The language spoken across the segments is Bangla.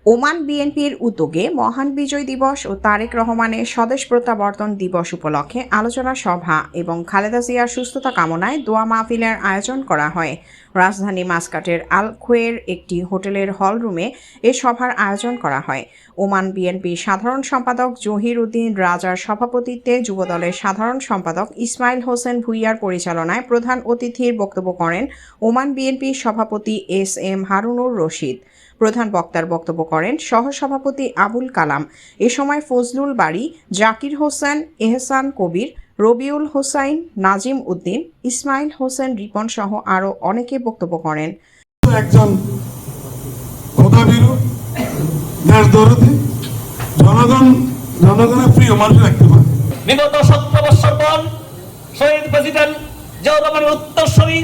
ওমান বিএনপির উদ্যোগে মহান বিজয় দিবস ও তারেক রহমানের স্বদেশ প্রত্যাবর্তন দিবস উপলক্ষে আলোচনা সভা এবং খালেদা জিয়ার সুস্থতা কামনায় দোয়া মাহফিলের আয়োজন করা হয়। রাজধানী মাসকাটের আল খোয়ের একটি হোটেলের হলরুমে এ সভার আয়োজন করা হয়। ওমান বিএনপির সাধারণ সম্পাদক জহির উদ্দিন রাজার সভাপতিত্বে যুবদলের সাধারণ সম্পাদক ইসমাইল হোসেন ভুইয়ার পরিচালনায় প্রধান অতিথির বক্তব্য করেন ওমান বিএনপির সভাপতি এস.এম. হারুনুর রশিদ। প্রধান বক্তার বক্তব্য করেন সহসভাপতি আবুল কালাম। এ সময় ফজলুল বারী, জাকির হোসেন, এহসান কবির, রবিউল হোসাইন, নাজিম উদ্দিন, ইসমাইল হোসেন রিপন সহ আরও অনেকে বক্তব্য করেন। একজন খোদাভীরু, দেশদরদী, জনগণের প্রিয় মানুষ রাখতে পারে। বিগত 17 বছর পর শহীদ প্রেসিডেন্ট জিয়াউর রহমানের উত্তরসূরি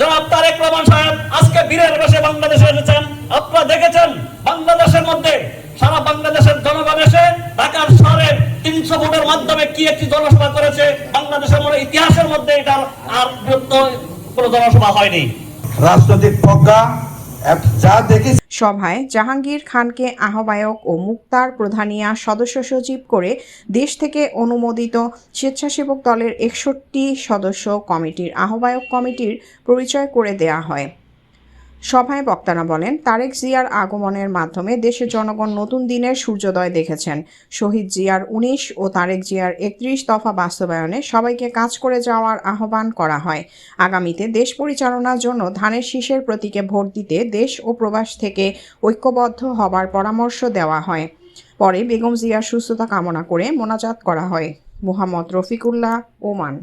জনাব তারেক রহমান সাহেব আজকে বীরের বেশে বাংলাদেশে এসেছেন। আপনারা দেখেছেন বাংলাদেশের মধ্যে সারা বাংলাদেশের জনগণ এসে ঢাকার শহরের 300 ভোটের মাধ্যমে কি একটি জনসভা করেছে। বাংলাদেশের মধ্যে ইতিহাসের মধ্যে এটার আর কোনো জনসভা হয়নি। রাজনৈতিক প্রজ্ঞা যা দেখি। সভায় জাহাঙ্গীর খানকে আহ্বায়ক ও মুক্তার প্রধানিয়া সদস্য সচিব করে দেশ থেকে অনুমোদিত স্বেচ্ছাসেবক দলের 61 সদস্য কমিটির আহ্বায়ক কমিটির পরিচয় করে দেয়া হয়। সভায় বক্তারা বলেন, তারেক জিয়ার আগমনের মাধ্যমে দেশের জনগণ নতুন দিনের সূর্যোদয় দেখেছেন। শহীদ জিয়ার 19 ও তারেক জিয়ার 31 দফা বাস্তবায়নে সবাইকে কাজ করে যাওয়ার আহ্বান করা হয়। আগামীতে দেশ পরিচালনার জন্য ধানের শীষের প্রতীকে ভোট দিতে দেশ ও প্রবাস থেকে ঐক্যবদ্ধ হবার পরামর্শ দেওয়া হয়। পরে বেগম জিয়ার সুস্থতা কামনা করে মোনাজাত করা হয়। মোহাম্মদ রফিকুল্লাহ, ওমান।